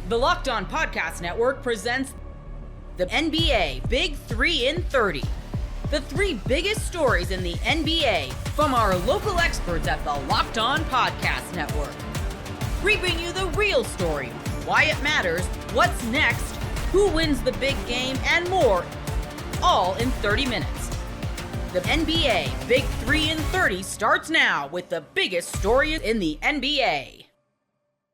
The Locked On Podcast Network presents the NBA Big 3 in 30. The 3 biggest stories in the NBA from our local experts at the Locked On Podcast Network. We bring you the real story, why it matters, what's next, who wins the big game, and more, all in 30 minutes. The NBA Big 3 in 30 starts now with the biggest stories in the NBA.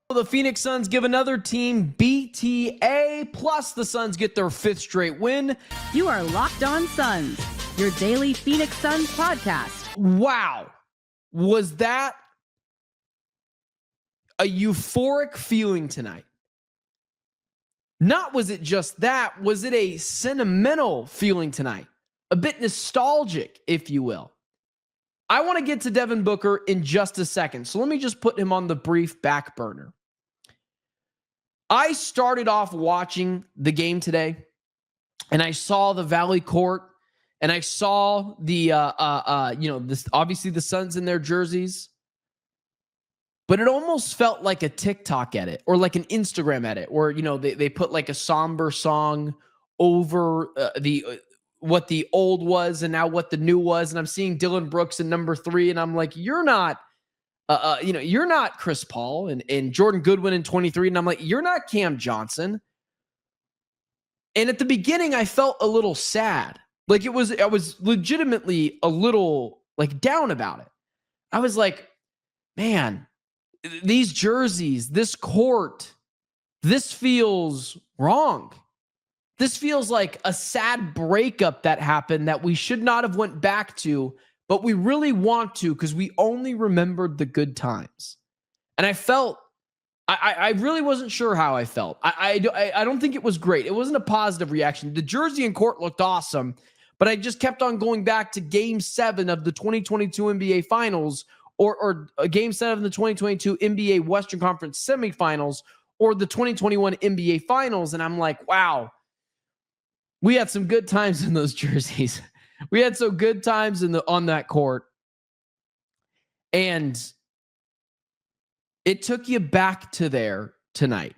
The Phoenix Suns give another team BTA, plus the Suns get their 5th straight win. You are Locked On Suns, your daily Phoenix Suns podcast. Wow. Was that a euphoric feeling tonight? Not was it just that, was it a sentimental feeling tonight? A bit nostalgic, if you will. I want to get to Devin Booker in just a second, so let me just put him on the brief back burner. I started off watching the game today, and I saw the Valley Court, and I saw the, this obviously the Suns in their jerseys, but it almost felt like a TikTok edit or like an Instagram edit, where they put like a somber song over what the old was and now what the new was, and I'm seeing Dylan Brooks in number 3, and I'm like, you're not Chris Paul and Jordan Goodwin in 23. And I'm like, you're not Cam Johnson. And at the beginning, I felt a little sad. Like I was legitimately a little like down about it. I was like, man, these jerseys, this court, this feels wrong. This feels like a sad breakup that happened that we should not have went back to, but we really want to because we only remembered the good times. And I felt, I really wasn't sure how I felt. I don't think it was great. It wasn't a positive reaction. The jersey and court looked awesome, but I just kept on going back to Game 7 of the 2022 NBA Finals or Game 7 of the 2022 NBA Western Conference Semifinals or the 2021 NBA Finals. And I'm like, wow, we had some good times in those jerseys. We had some good times on that court. And it took you back to there tonight.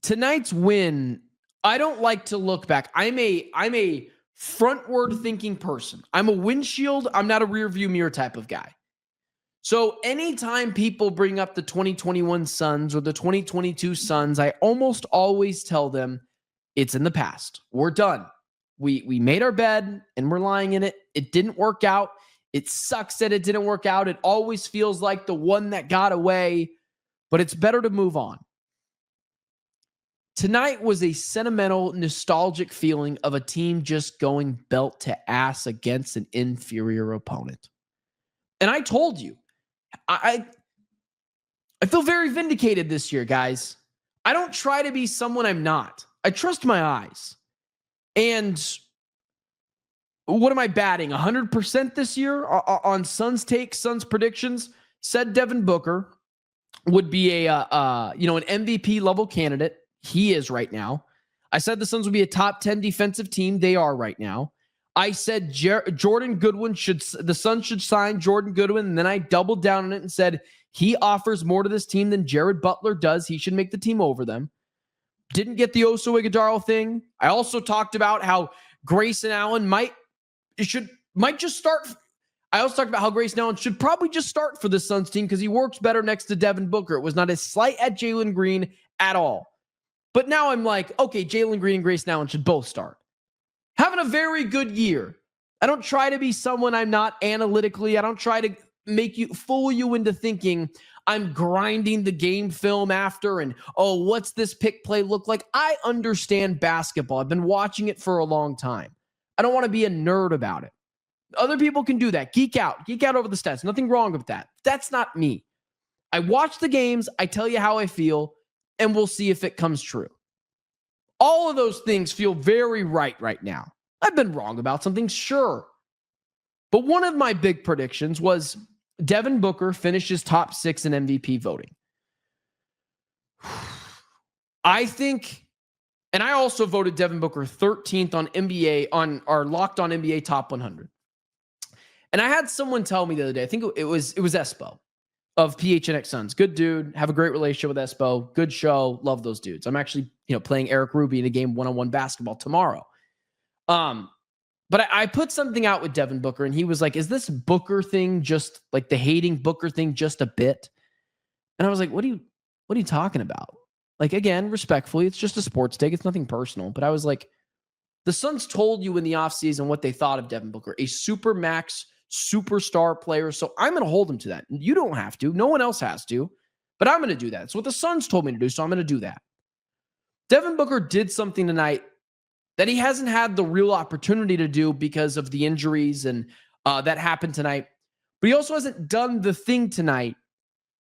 Tonight's win, I don't like to look back. I'm a frontward thinking person. I'm a windshield, I'm not a rear view mirror type of guy. So anytime people bring up the 2021 Suns or the 2022 Suns, I almost always tell them it's in the past. We're done. We made our bed and we're lying in it. It didn't work out. It sucks that it didn't work out. It always feels like the one that got away, but it's better to move on. Tonight was a sentimental, nostalgic feeling of a team just going belt to ass against an inferior opponent. And I told you, I feel very vindicated this year, guys. I don't try to be someone I'm not. I trust my eyes. And what am I batting? 100% this year on Suns takes, Suns predictions. Said Devin Booker would be an MVP level candidate. He is right now. I said the Suns would be a top 10 defensive team. They are right now. I said Jordan Goodwin the Suns should sign Jordan Goodwin. And then I doubled down on it and said he offers more to this team than Jared Butler does. He should make the team over them. Didn't get the Oso Iguodala thing. I also talked about how Grayson Allen might just start. I also talked about how Grayson Allen should probably just start for the Suns team because he works better next to Devin Booker. It was not a slight at Jalen Green at all. But now I'm like, okay, Jalen Green and Grayson Allen should both start. Having a very good year. I don't try to be someone I'm not analytically. I don't try to fool you into thinking I'm grinding the game film after and, oh, what's this pick play look like? I understand basketball. I've been watching it for a long time. I don't want to be a nerd about it. Other people can do that. Geek out over the stats. Nothing wrong with that. That's not me. I watch the games. I tell you how I feel, and we'll see if it comes true. All of those things feel very right now. I've been wrong about something, sure. But one of my big predictions was Devin Booker finishes top 6 in MVP voting. I think, and I also voted Devin Booker 13th on our Locked On NBA Top 100. And I had someone tell me the other day, I think it was Espo. of PHNX Suns. Good dude. Have a great relationship with Espo. Good show. Love those dudes. I'm actually, playing Eric Ruby in a game one-on-one basketball tomorrow. But I put something out with Devin Booker, and he was like, is this Booker thing just like the hating Booker thing just a bit? And I was like, what are you talking about? Like, again, respectfully, it's just a sports take. It's nothing personal. But I was like, the Suns told you in the offseason what they thought of Devin Booker, a super max superstar player. So I'm going to hold him to that. You don't have to. No one else has to. But I'm going to do that. It's what the Suns told me to do, so I'm going to do that. Devin Booker did something tonight that he hasn't had the real opportunity to do because of the injuries and that happened tonight. But he also hasn't done the thing tonight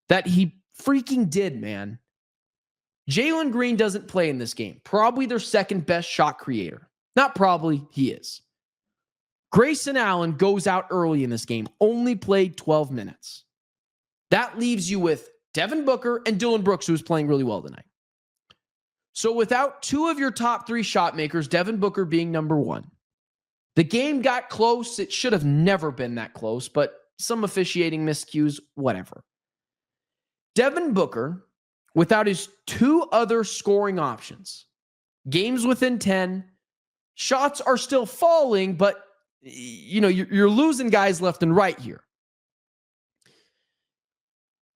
that he freaking did, man. Jalen Green doesn't play in this game. Probably their second best shot creator. Not probably, he is. Grayson Allen goes out early in this game, only played 12 minutes. That leaves you with Devin Booker and Dillon Brooks, who's playing really well tonight. So without two of your top three shot makers, Devin Booker being number one, the game got close. It should have never been that close, but some officiating miscues, whatever. Devin Booker, without his two other scoring options, games within 10, shots are still falling, but you're losing guys left and right here.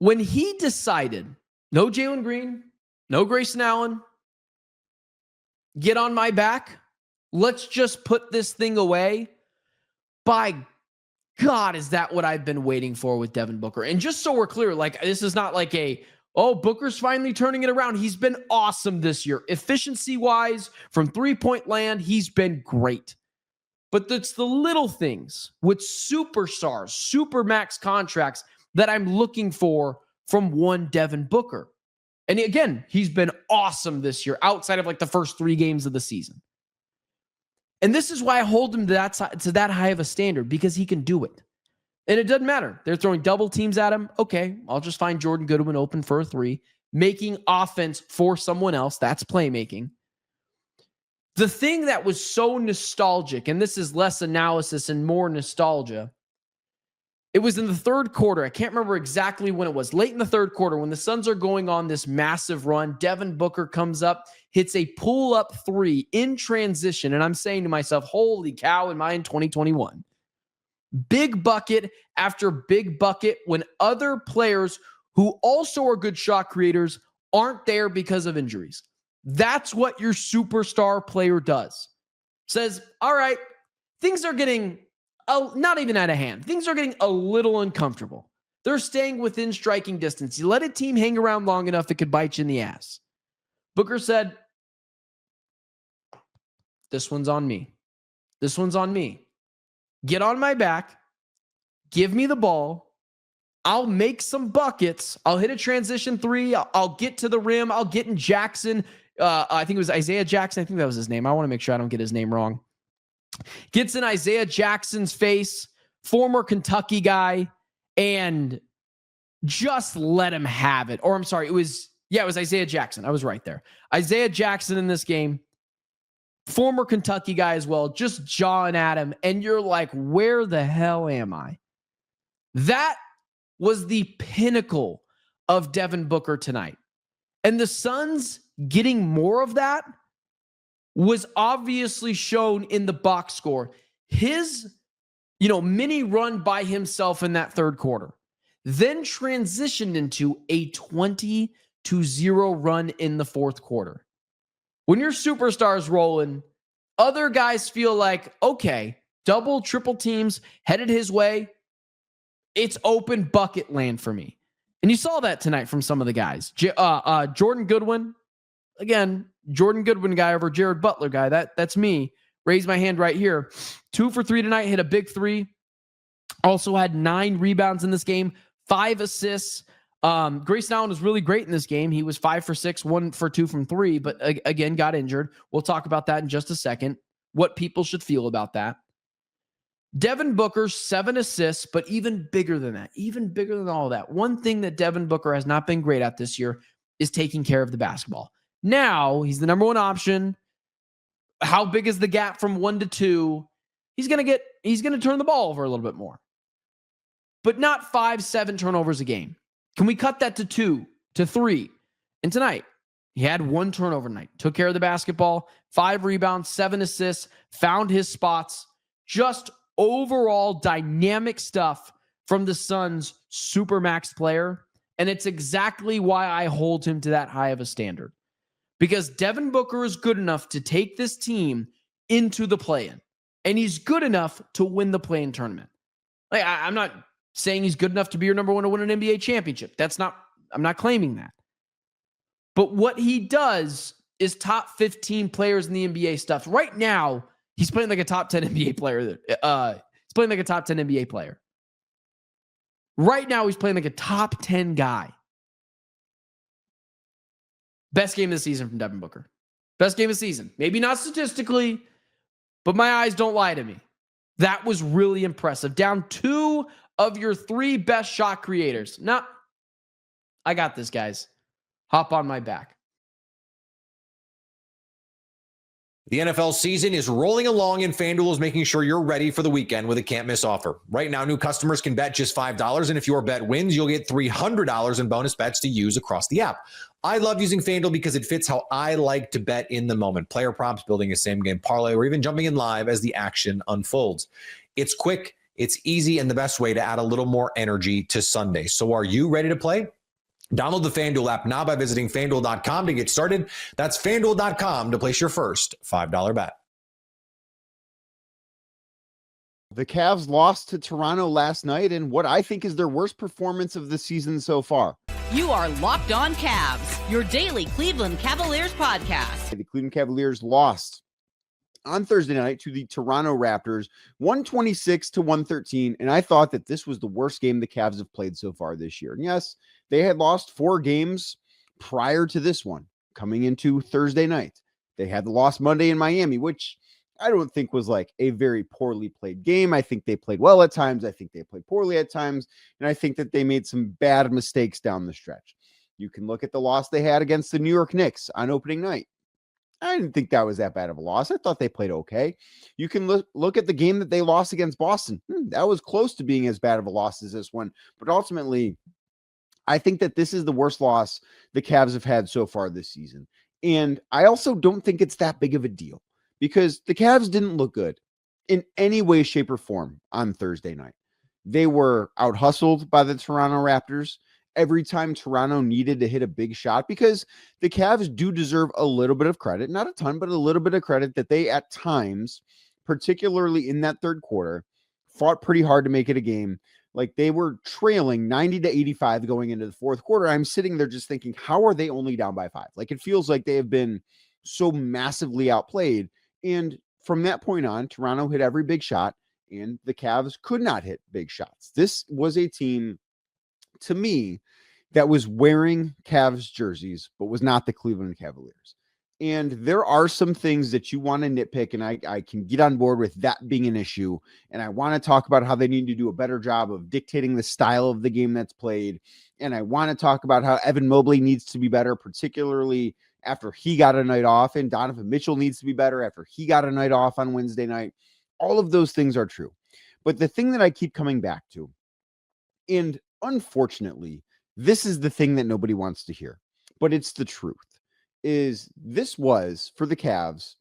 When he decided, no Jalen Green, no Grayson Allen, get on my back, let's just put this thing away. By God, is that what I've been waiting for with Devin Booker? And just so we're clear, like, this is not like Booker's finally turning it around. He's been awesome this year. Efficiency-wise, from three-point land, he's been great. But it's the little things with superstars, super max contracts that I'm looking for from one Devin Booker. And again, he's been awesome this year outside of like the first 3 games of the season. And this is why I hold him to that high of a standard, because he can do it. And it doesn't matter. They're throwing double teams at him. Okay, I'll just find Jordan Goodwin open for a 3. Making offense for someone else, that's playmaking. The thing that was so nostalgic, and this is less analysis and more nostalgia, it was in the third quarter. I can't remember exactly when it was. Late in the third quarter, when the Suns are going on this massive run, Devin Booker comes up, hits a pull-up 3 in transition, and I'm saying to myself, holy cow, am I in 2021? Big bucket after big bucket when other players who also are good shot creators aren't there because of injuries. That's what your superstar player does. Says, all right, things are getting not even out of hand. Things are getting a little uncomfortable. They're staying within striking distance. You let a team hang around long enough, it could bite you in the ass. Booker said, this one's on me. This one's on me. Get on my back. Give me the ball. I'll make some buckets. I'll hit a transition 3. I'll get to the rim. I'll get in Jackson. I think it was Isaiah Jackson. I think that was his name. I want to make sure I don't get his name wrong. Gets in Isaiah Jackson's face, former Kentucky guy, and just let him have it. Or I'm sorry, it was Isaiah Jackson. I was right there. Isaiah Jackson in this game, former Kentucky guy as well, just jawing at him. And you're like, where the hell am I? That was the pinnacle of Devin Booker tonight. And the Suns getting more of that was obviously shown in the box score. His, mini run by himself in that third quarter, then transitioned into a 20-0 run in the fourth quarter. When your superstar's rolling, other guys feel like, okay, double, triple teams headed his way. It's open bucket land for me. And you saw that tonight from some of the guys. Jordan Goodwin, again, Jordan Goodwin guy over Jared Butler guy. That's me. Raise my hand right here. 2 for 3 tonight, hit a big 3. Also had 9 rebounds in this game, 5 assists. Grayson Allen was really great in this game. He was 5 for 6, 1 for 2 from 3, but again, got injured. We'll talk about that in just a second, what people should feel about that. Devin Booker, 7 assists, but even bigger than that, even bigger than all that. One thing that Devin Booker has not been great at this year is taking care of the basketball. Now, he's the number 1 option. How big is the gap from 1 to 2? He's going to turn the ball over a little bit more. But not 5-7 turnovers a game. Can we cut that to 2, to 3? And tonight, he had 1 turnover night, took care of the basketball, 5 rebounds, 7 assists, found his spots. Just overall dynamic stuff from the Suns' supermax player. And it's exactly why I hold him to that high of a standard. Because Devin Booker is good enough to take this team into the play-in. And he's good enough to win the play-in tournament. Like, I'm not saying he's good enough to be your number 1 to win an NBA championship. I'm not claiming that. But what he does is top 15 players in the NBA stuff. Right now, he's playing like a top 10 NBA player. He's playing like a top 10 NBA player. Right now, he's playing like a top 10 guy. Best game of the season from Devin Booker. Best game of the season. Maybe not statistically, but my eyes don't lie to me. That was really impressive. Down 2 of your 3 best shot creators. No, I got this, guys. Hop on my back. The NFL season is rolling along, and FanDuel is making sure you're ready for the weekend with a can't-miss offer. Right now, new customers can bet just $5, and if your bet wins, you'll get $300 in bonus bets to use across the app. I love using FanDuel because it fits how I like to bet in the moment. Player props, building a same-game parlay, or even jumping in live as the action unfolds. It's quick, it's easy, and the best way to add a little more energy to Sunday. So are you ready to play? Download the FanDuel app now by visiting FanDuel.com to get started. That's FanDuel.com to place your first $5 bet. The Cavs lost to Toronto last night in what I think is their worst performance of the season so far. You are Locked On Cavs, your daily Cleveland Cavaliers podcast. The Cleveland Cavaliers lost on Thursday night to the Toronto Raptors, 126-113, and I thought that this was the worst game the Cavs have played so far this year. And yes, they had lost 4 games prior to this one, coming into Thursday night. They had the loss Monday in Miami, which I don't think was like a very poorly played game. I think they played well at times. I think they played poorly at times. And I think that they made some bad mistakes down the stretch. You can look at the loss they had against the New York Knicks on opening night. I didn't think that was that bad of a loss. I thought they played okay. You can look at the game that they lost against Boston. That was close to being as bad of a loss as this one. But ultimately, I think that this is the worst loss the Cavs have had so far this season. And I also don't think it's that big of a deal because the Cavs didn't look good in any way, shape, or form on Thursday night. They were out-hustled by the Toronto Raptors every time Toronto needed to hit a big shot, because the Cavs do deserve a little bit of credit, not a ton, but a little bit of credit that they at times, particularly in that third quarter, fought pretty hard to make it a game. Like they were trailing 90-85 going into the fourth quarter. I'm sitting there just thinking, how are they only down by 5? Like it feels like they have been so massively outplayed. And from that point on, Toronto hit every big shot and the Cavs could not hit big shots. This was a team, to me, that was wearing Cavs jerseys, but was not the Cleveland Cavaliers. And there are some things that you want to nitpick, and I can get on board with that being an issue. And I want to talk about how they need to do a better job of dictating the style of the game that's played. And I want to talk about how Evan Mobley needs to be better, particularly after he got a night off, and Donovan Mitchell needs to be better after he got a night off on Wednesday night. All of those things are true. But the thing that I keep coming back to, and unfortunately, this is the thing that nobody wants to hear, but it's the truth, is this was, for the Cavs,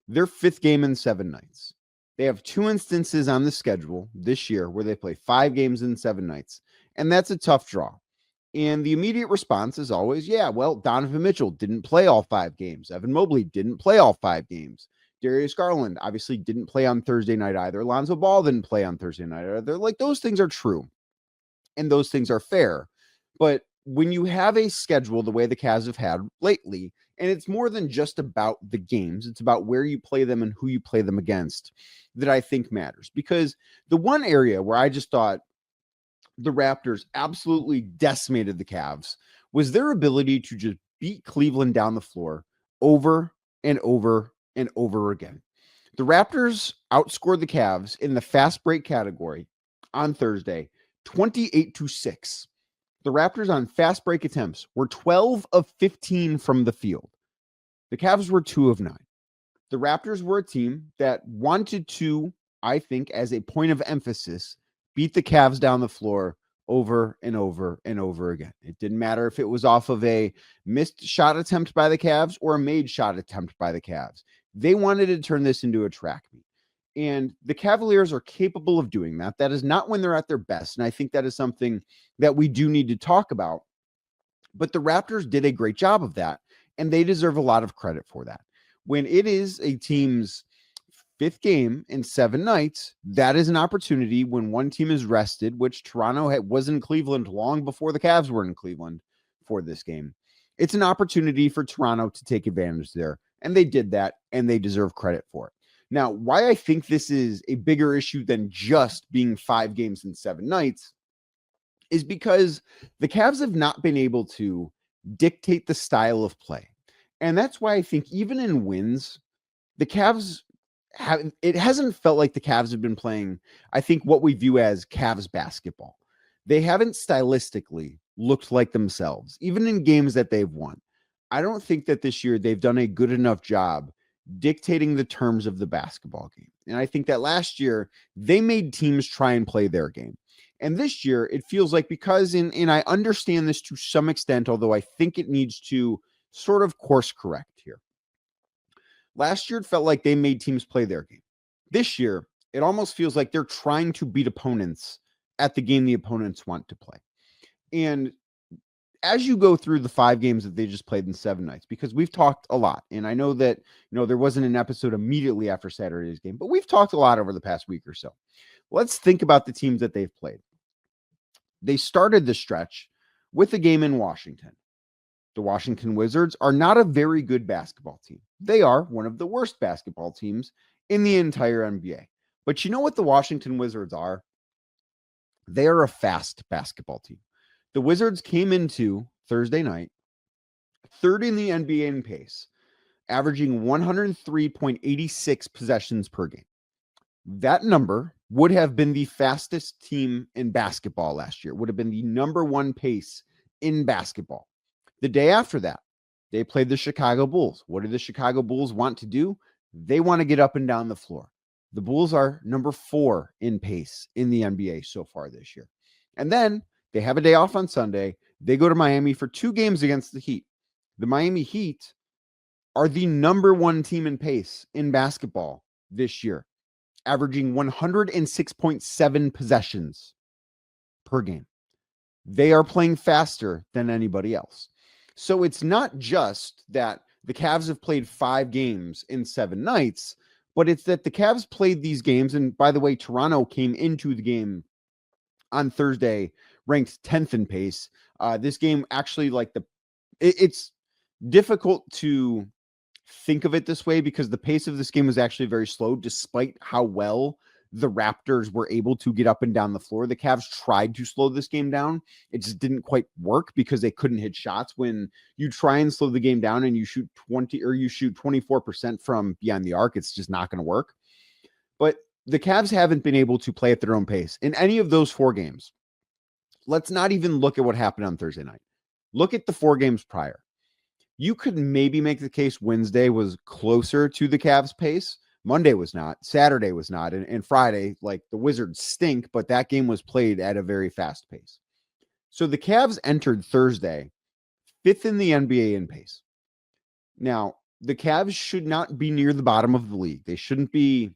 their 5th game in 7 nights. They have 2 instances on the schedule this year where they play 5 games in 7 nights, and that's a tough draw. And the immediate response is always, yeah, well, Donovan Mitchell didn't play all 5 games. Evan Mobley didn't play all 5 games. Darius Garland obviously didn't play on Thursday night either. Alonzo Ball didn't play on Thursday night either. Like, those things are true, and those things are fair. But when you have a schedule the way the Cavs have had lately, and it's more than just about the games, it's about where you play them and who you play them against, that I think matters. Because the one area where I just thought the Raptors absolutely decimated the Cavs was their ability to just beat Cleveland down the floor over and over and over again. The Raptors outscored the Cavs in the fast break category on Thursday, 28-6. The Raptors on fast break attempts were 12 of 15 from the field. The Cavs were 2 of 9. The Raptors were a team that wanted to, I think, as a point of emphasis, beat the Cavs down the floor over and over and over again. It didn't matter if it was off of a missed shot attempt by the Cavs or a made shot attempt by the Cavs. They wanted to turn this into a track meet. And the Cavaliers are capable of doing that. That is not when they're at their best. And I think that is something that we do need to talk about. But the Raptors did a great job of that, and they deserve a lot of credit for that. When it is a team's 5th game in 7 nights, that is an opportunity when one team is rested, which Toronto was in Cleveland long before the Cavs were in Cleveland for this game. It's an opportunity for Toronto to take advantage there, and they did that, and they deserve credit for it. Now, why I think this is a bigger issue than just being 5 games in 7 nights is because the Cavs have not been able to dictate the style of play. And that's why I think even in wins, the Cavs it hasn't felt like the Cavs have been playing, I think, what we view as Cavs basketball. They haven't stylistically looked like themselves, even in games that they've won. I don't think that this year they've done a good enough job dictating the terms of the basketball game. And I think that last year they made teams try and play their game. And this year it feels like, because and I understand this to some extent, although I think it needs to sort of course correct here. Last year it felt like they made teams play their game. This year it almost feels like they're trying to beat opponents at the game the opponents want to play. And as you go through the 5 games that they just played in 7 nights, because we've talked a lot, and I know that, there wasn't an episode immediately after Saturday's game, but we've talked a lot over the past week or so. Let's think about the teams that they've played. They started the stretch with a game in Washington. The Washington Wizards are not a very good basketball team. They are one of the worst basketball teams in the entire NBA. But you know what the Washington Wizards are? They are a fast basketball team. The Wizards came into Thursday night 3rd in the NBA in pace, averaging 103.86 possessions per game. That number would have been the fastest team in basketball last year, would have been the number 1 pace in basketball. The day after that, they played the Chicago Bulls. What do the Chicago Bulls want to do? They want to get up and down the floor. The Bulls are number 4 in pace in the NBA so far this year. And then they have a day off on Sunday. They go to Miami for 2 games against the Heat. The Miami Heat are the number 1 team in pace in basketball this year, averaging 106.7 possessions per game. They are playing faster than anybody else. So it's not just that the Cavs have played 5 games in 7 nights, but it's that the Cavs played these games. And by the way, Toronto came into the game on Thursday ranked 10th in pace. This game actually, it's difficult to think of it this way because the pace of this game was actually very slow, despite how well the Raptors were able to get up and down the floor. The Cavs tried to slow this game down. It just didn't quite work because they couldn't hit shots. When you try and slow the game down and you shoot 24% from beyond the arc, it's just not going to work. But the Cavs haven't been able to play at their own pace in any of those 4 games. Let's not even look at what happened on Thursday night. Look at the 4 games prior. You could maybe make the case Wednesday was closer to the Cavs' pace. Monday was not. Saturday was not. And Friday, the Wizards stink, but that game was played at a very fast pace. So the Cavs entered Thursday 5th in the NBA in pace. Now, the Cavs should not be near the bottom of the league. They shouldn't be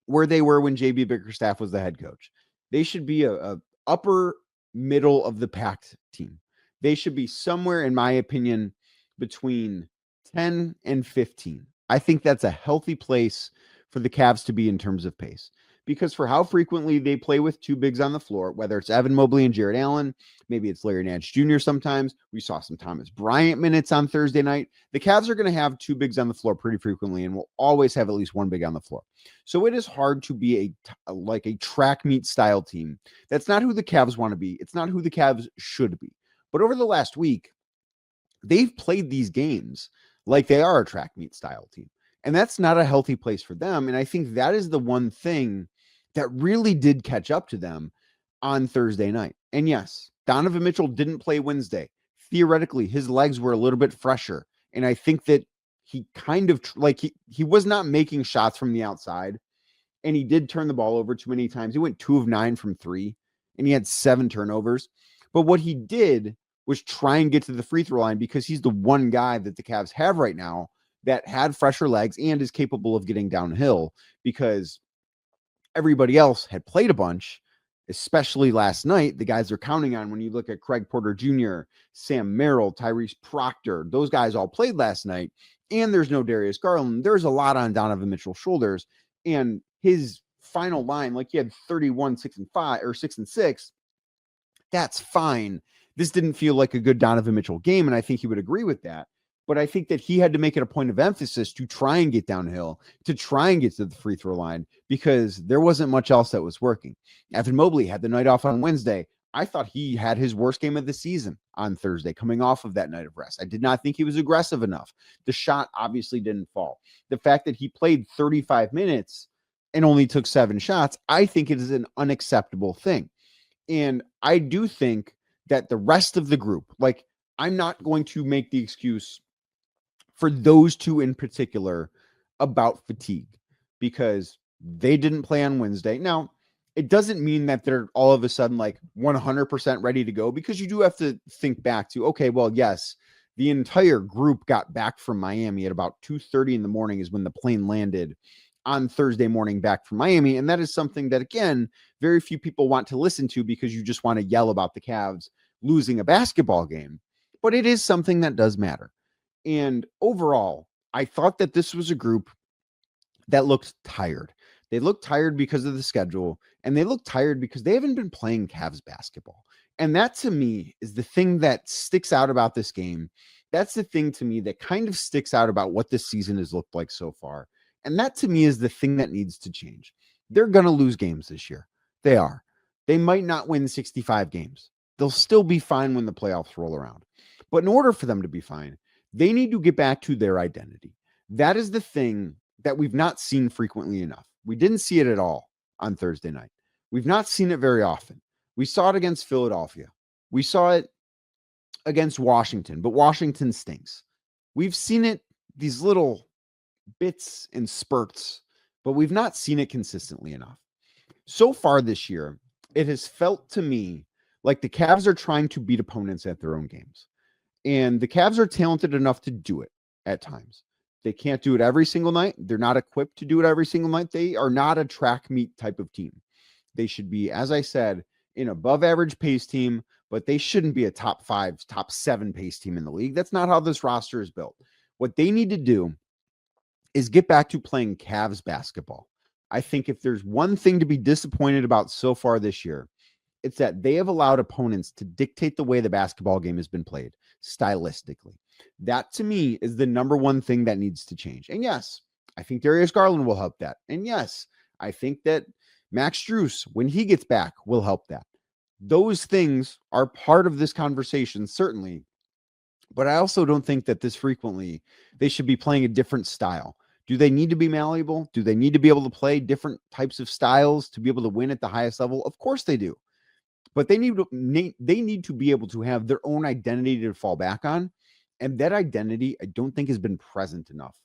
where they were when JB Bickerstaff was the head coach. They should be a upper middle of the packed team. They should be somewhere, in my opinion, between 10 and 15. I think that's a healthy place for the Cavs to be in terms of pace, because for how frequently they play with 2 bigs on the floor, whether it's Evan Mobley and Jared Allen, maybe it's Larry Nance Jr. sometimes. We saw some Thomas Bryant minutes on Thursday night. The Cavs are going to have 2 bigs on the floor pretty frequently and will always have at least 1 big on the floor. So it is hard to be a track meet style team. That's not who the Cavs want to be. It's not who the Cavs should be. But over the last week, they've played these games like they are a track meet style team. And that's not a healthy place for them. And I think that is the one thing that really did catch up to them on Thursday night. And yes, Donovan Mitchell didn't play Wednesday. Theoretically, his legs were a little bit fresher. And I think that he kind of he was not making shots from the outside. And he did turn the ball over too many times. He went 2 of 9 from 3. and he had 7 turnovers. But what he did was try and get to the free throw line because he's the one guy that the Cavs have right now that had fresher legs and is capable of getting downhill, because everybody else had played a bunch, especially last night. The guys they're counting on, when you look at Craig Porter Jr., Sam Merrill, Tyrese Proctor, those guys all played last night, and there's no Darius Garland. There's a lot on Donovan Mitchell's shoulders, and his final line, like he had 31, 6 and 5 or 6 and 6. That's fine. This didn't feel like a good Donovan Mitchell game, and I think he would agree with that. But I think that he had to make it a point of emphasis to try and get downhill, to try and get to the free throw line, because there wasn't much else that was working. Evan Mobley had the night off on Wednesday. I thought he had his worst game of the season on Thursday, coming off of that night of rest. I did not think he was aggressive enough. The shot obviously didn't fall. The fact that he played 35 minutes and only took 7 shots, I think it is an unacceptable thing. And I do think that the rest of the group, like, I'm not going to make the excuse for those two in particular about fatigue, because they didn't play on Wednesday. Now, it doesn't mean that they're all of a sudden like 100% ready to go, because you do have to think back to, okay, well, yes, the entire group got back from Miami at about 2:30 in the morning is when the plane landed on Thursday morning back from Miami. And that is something that, again, very few people want to listen to, because you just want to yell about the Cavs losing a basketball game. But it is something that does matter. And overall, I thought that this was a group that looked tired. They looked tired because of the schedule, and they looked tired because they haven't been playing Cavs basketball. And that, to me, is the thing that sticks out about this game. That's the thing, to me, that kind of sticks out about what this season has looked like so far. And that, to me, is the thing that needs to change. They're going to lose games this year. They are. They might not win 65 games. They'll still be fine when the playoffs roll around. But in order for them to be fine, they need to get back to their identity. That is the thing that we've not seen frequently enough. We didn't see it at all on Thursday night. We've not seen it very often. We saw it against Philadelphia. We saw it against Washington, but Washington stinks. We've seen it, these little bits and spurts, but we've not seen it consistently enough. So far this year, it has felt to me like the Cavs are trying to beat opponents at their own games. And the Cavs are talented enough to do it at times. They can't do it every single night. They're not equipped to do it every single night. They are not a track meet type of team. They should be, as I said, an above average pace team, but they shouldn't be a top 5, top 7 pace team in the league. That's not how this roster is built. What they need to do is get back to playing Cavs basketball. I think if there's one thing to be disappointed about so far this year, it's that they have allowed opponents to dictate the way the basketball game has been played stylistically. That, to me, is the number one thing that needs to change. And yes, I think Darius Garland will help that. And yes, I think that Max Strus, when he gets back, will help that. Those things are part of this conversation, certainly. But I also don't think that this frequently they should be playing a different style. Do they need to be malleable? Do they need to be able to play different types of styles to be able to win at the highest level? Of course they do. But they need to be able to have their own identity to fall back on. And that identity, I don't think, has been present enough.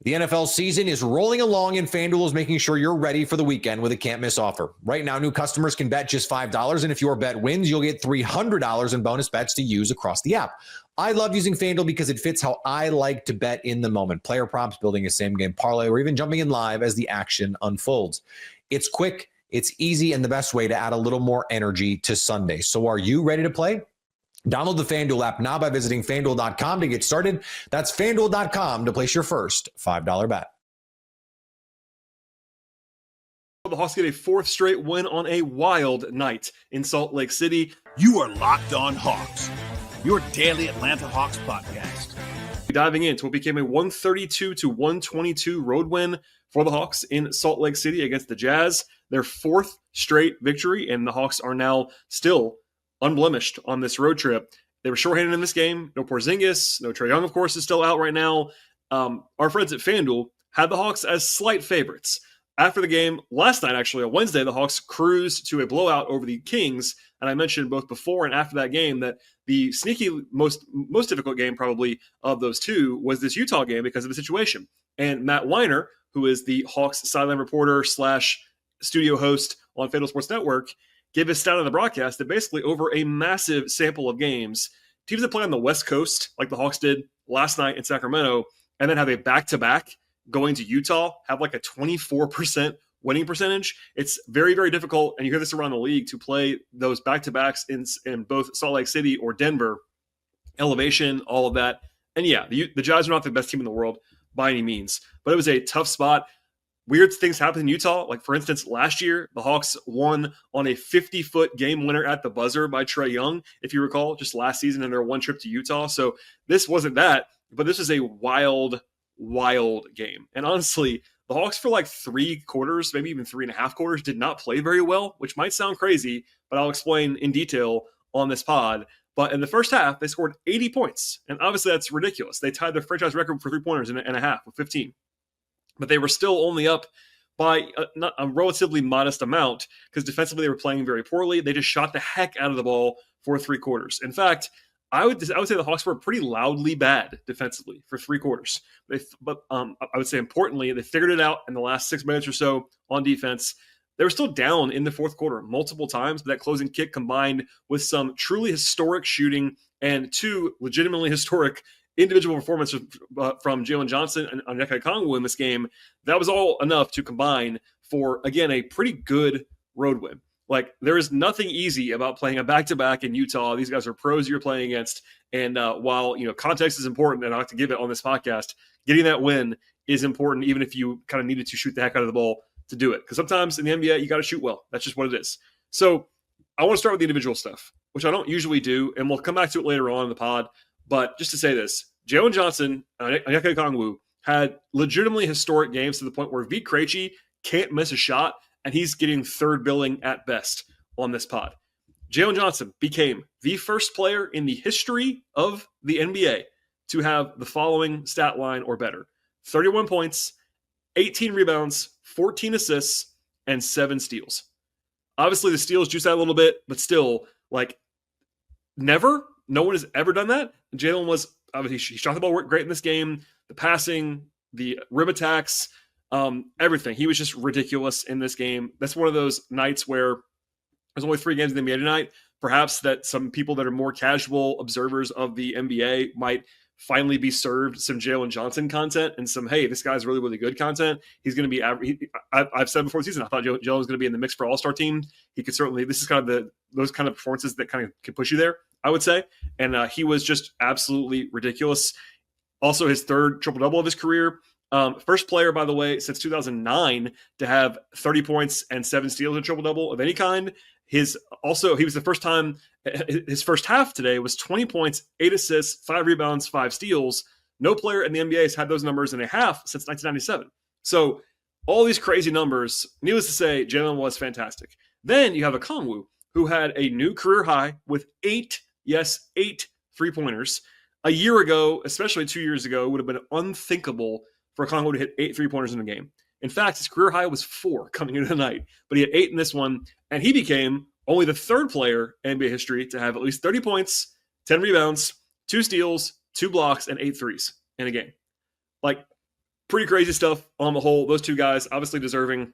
The NFL season is rolling along, and FanDuel is making sure you're ready for the weekend with a can't-miss offer. Right now, new customers can bet just $5, and if your bet wins, you'll get $300 in bonus bets to use across the app. I love using FanDuel because it fits how I like to bet in the moment. Player props, building a same-game parlay, or even jumping in live as the action unfolds. It's quick, it's easy, and the best way to add a little more energy to Sunday. So are you ready to play? Download the FanDuel app now by visiting FanDuel.com to get started. That's FanDuel.com to place your first $5 bet. The Hawks get a 4th straight win on a wild night in Salt Lake City. You are Locked On Hawks, your daily Atlanta Hawks podcast. Diving into what became a 132-122 road win for the Hawks in Salt Lake City against the Jazz. Their 4th straight victory, and the Hawks are now still unblemished on this road trip. They were shorthanded in this game. No Porzingis, no Trae Young, of course, is still out right now. Our friends at FanDuel had the Hawks as slight favorites. After the game, last night, actually, on Wednesday, the Hawks cruised to a blowout over the Kings. And I mentioned both before and after that game that the sneaky, most difficult game probably of those two was this Utah game because of the situation. And Matt Weiner, who is the Hawks sideline reporter / studio host on FanDuel Sports Network, gave a stat on the broadcast that basically over a massive sample of games, teams that play on the West Coast, like the Hawks did last night in Sacramento, and then have a back-to-back going to Utah, have like a 24% winning percentage. It's very, very difficult, and you hear this around the league, to play those back-to-backs in both Salt Lake City or Denver. Elevation, all of that. And yeah, the Jazz are not the best team in the world by any means, but it was a tough spot. Weird things happen in Utah. Like, for instance, last year, the Hawks won on a 50-foot game winner at the buzzer by Trae Young, if you recall, just last season in their one trip to Utah. So this wasn't that, but this is a wild, wild game. And honestly, the Hawks for like 3 quarters, maybe even 3.5 quarters, did not play very well, which might sound crazy, but I'll explain in detail on this pod. But in the first half, they scored 80 points. And obviously that's ridiculous. They tied their franchise record for 3-pointers in a half with 15. But they were still only up by a relatively modest amount because defensively they were playing very poorly. They just shot the heck out of the ball for 3 quarters. In fact, I would say the Hawks were pretty loudly bad defensively for 3 quarters. But I would say importantly, they figured it out in the last 6 minutes or so on defense. They were still down in the fourth quarter multiple times, but that closing kick combined with some truly historic shooting and 2 legitimately historic individual performances from Jalen Johnson and Onyeka Okongwu in this game, that was all enough to combine for, again, a pretty good road win. Like, there is nothing easy about playing a back-to-back in Utah. These guys are pros you're playing against. And while, context is important, and I like to give it on this podcast, getting that win is important, even if you kind of needed to shoot the heck out of the ball to do it. Because sometimes in the NBA, you got to shoot well. That's just what it is. So I want to start with the individual stuff, which I don't usually do, and we'll come back to it later on in the pod. But just to say this, Jalen Johnson and Onyeka Okongwu had legitimately historic games to the point where Vit Krejci can't miss a shot, and he's getting third billing at best on this pod. Jalen Johnson became the first player in the history of the NBA to have the following stat line or better: 31 points, 18 rebounds, 14 assists, and 7 steals. Obviously, the steals juice out a little bit, but still, like, never. No one has ever done that. Jalen was, obviously, he shot the ball great in this game. The passing, the rim attacks, everything. He was just ridiculous in this game. That's one of those nights where there's only 3 games in the NBA tonight. Perhaps that some people that are more casual observers of the NBA might finally be served some Jalen Johnson content and some, hey, this guy's really, really good content. He's going to be average. I've said before the season, I thought Jalen was going to be in the mix for All-Star team. He could certainly, this is kind of those kind of performances that kind of can push you there, I would say. And he was just absolutely ridiculous. Also, his 3rd triple-double of his career. First player, by the way, since 2009 to have 30 points and 7 steals in triple-double of any kind. He was the first time, his first half today was 20 points, 8 assists, 5 rebounds, 5 steals. No player in the NBA has had those numbers in a half since 1997. So all these crazy numbers, needless to say, Jalen was fantastic. Then you have Okongwu, who had a new career high with 8 3-pointers. A year ago, especially 2 years ago, it would have been unthinkable for Okongwu to hit 8 3-pointers in a game. In fact, his career high was 4 coming into the night, but he had 8 in this one, and he became only the 3rd player in NBA history to have at least 30 points, 10 rebounds, 2 steals, 2 blocks, and 8 threes in a game. Like, pretty crazy stuff on the whole. Those 2 guys obviously deserving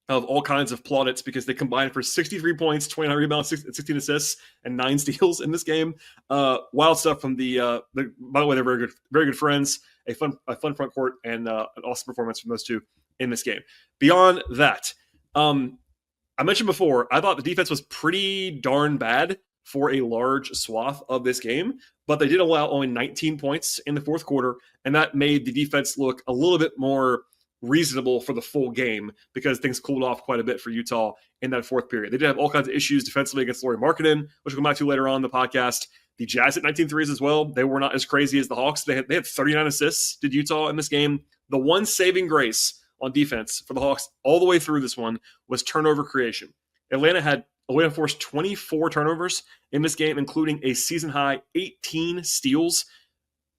of all kinds of plaudits because they combined for 63 points, 29 rebounds, 16 assists, and 9 steals in this game. Wild stuff from the by the way, they're very good friends. A fun front court and an awesome performance from those 2 in this game. Beyond that, I mentioned before, I thought the defense was pretty darn bad for a large swath of this game, but they did allow only 19 points in the fourth quarter, and that made the defense look a little bit more reasonable for the full game because things cooled off quite a bit for Utah in that fourth period. They did have all kinds of issues defensively against Lauri Markkanen, which we'll come back to later on in the podcast. The Jazz at 19 threes as well. They were not as crazy as the Hawks. They had 39 assists, did Utah in this game. The one saving grace on defense for the Hawks all the way through this one was turnover creation. Atlanta forced 24 turnovers in this game, including a season-high 18 steals.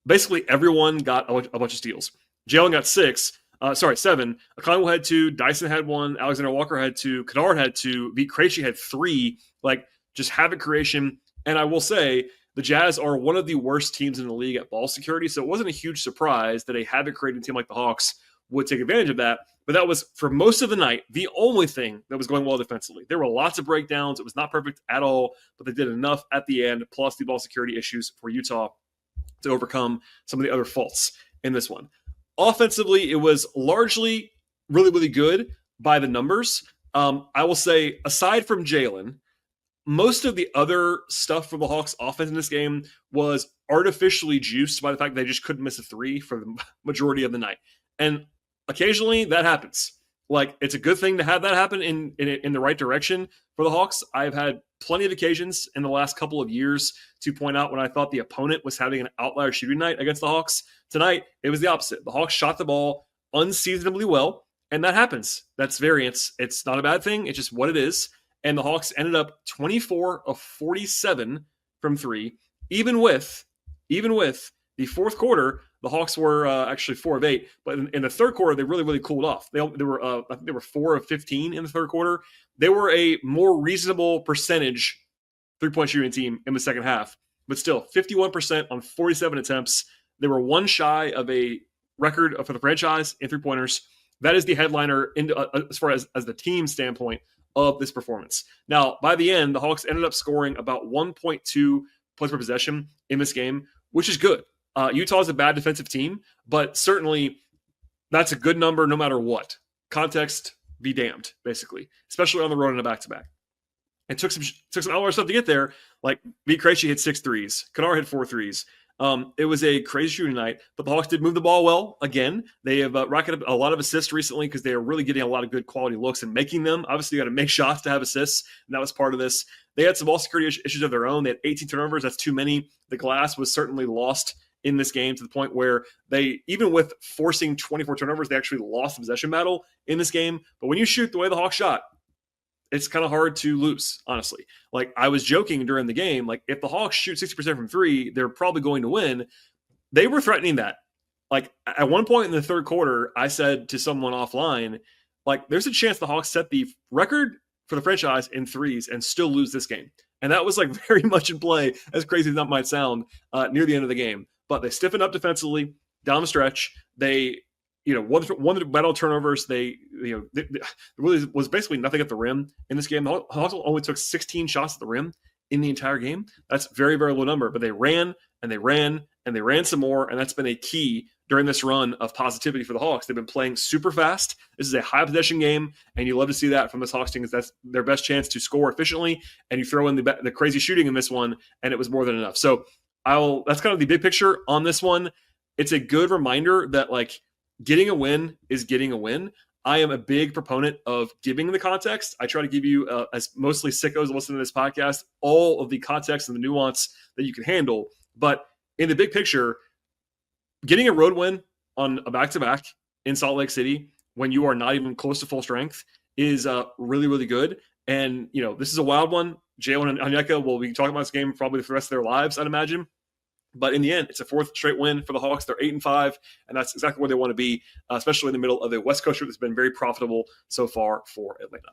Basically, everyone got a bunch of steals. Jalen got 7. Okongwu had 2. Dyson had 1. Alexander Walker had 2. Kennard had 2. Vit Krejci had 3. Like, just havoc creation. And I will say, the Jazz are one of the worst teams in the league at ball security, so it wasn't a huge surprise that a havoc-creating team like the Hawks would take advantage of that. But that was, for most of the night, the only thing that was going well defensively. There were lots of breakdowns. It was not perfect at all, but they did enough at the end, plus the ball security issues for Utah to overcome some of the other faults in this one. Offensively, it was largely really, really good by the numbers. I will say, aside from Jalen, most of the other stuff for the Hawks offense in this game was artificially juiced by the fact that they just couldn't miss a three for the majority of the night. And occasionally that happens. Like, it's a good thing to have that happen in the right direction for the Hawks. I've had plenty of occasions in the last couple of years to point out when I thought the opponent was having an outlier shooting night against the Hawks. Tonight, it was the opposite. The Hawks shot the ball unseasonably well, and that happens. That's variance. It's not a bad thing. It's just what it is. And the Hawks ended up 24 of 47 from three, even with the fourth quarter. The Hawks were actually 4 of 8, but in the third quarter, they really, really cooled off. I think they were 4 of 15 in the third quarter. They were a more reasonable percentage three-point shooting team in the second half, but still 51% on 47 attempts. They were one shy of a record for the franchise in three-pointers. That is the headliner as far as the team standpoint of this performance. Now, by the end, the Hawks ended up scoring about 1.2 points per possession in this game, which is good. Utah is a bad defensive team, but certainly that's a good number no matter what. Context be damned, basically, especially on the road in a back-to-back. It took some other stuff to get there. Like, Vit Krejci hit 6 threes. Kennard hit 4 threes. It was a crazy shooting night, but the Hawks did move the ball well. Again, they have racked up a lot of assists recently because they are really getting a lot of good quality looks and making them. Obviously, you got to make shots to have assists, and that was part of this. They had some ball security issues of their own. They had 18 turnovers. That's too many. The glass was certainly lost in this game to the point where they, even with forcing 24 turnovers, they actually lost the possession battle in this game. But when you shoot the way the Hawks shot, it's kind of hard to lose, honestly. Like, I was joking during the game, like, if the Hawks shoot 60% from three, they're probably going to win. They were threatening that. Like, at one point in the third quarter, I said to someone offline, like, there's a chance the Hawks set the record for the franchise in threes and still lose this game. And that was, like, very much in play, as crazy as that might sound, near the end of the game. But they stiffened up defensively down the stretch. They, won the battle turnovers. There really was basically nothing at the rim in this game. The Hawks only took 16 shots at the rim in the entire game. That's very, very low number. But they ran and they ran and they ran some more, and that's been a key during this run of positivity for the Hawks. They've been playing super fast. This is a high possession game, and you love to see that from this Hawks team, because that's their best chance to score efficiently. And you throw in the crazy shooting in this one, and it was more than enough. So that's kind of the big picture on this one. It's a good reminder that, like, getting a win is getting a win. I am a big proponent of giving the context. I try to give you, as mostly sickos listening to this podcast, all of the context and the nuance that you can handle. But in the big picture, getting a road win on a back-to-back in Salt Lake City when you are not even close to full strength is really, really good. And, this is a wild one. Jalen and Onyeka will be talking about this game probably for the rest of their lives, I'd imagine. But in the end, it's a 4th straight win for the Hawks. They're 8-5, and that's exactly where they want to be, especially in the middle of a West Coast trip that's been very profitable so far for Atlanta.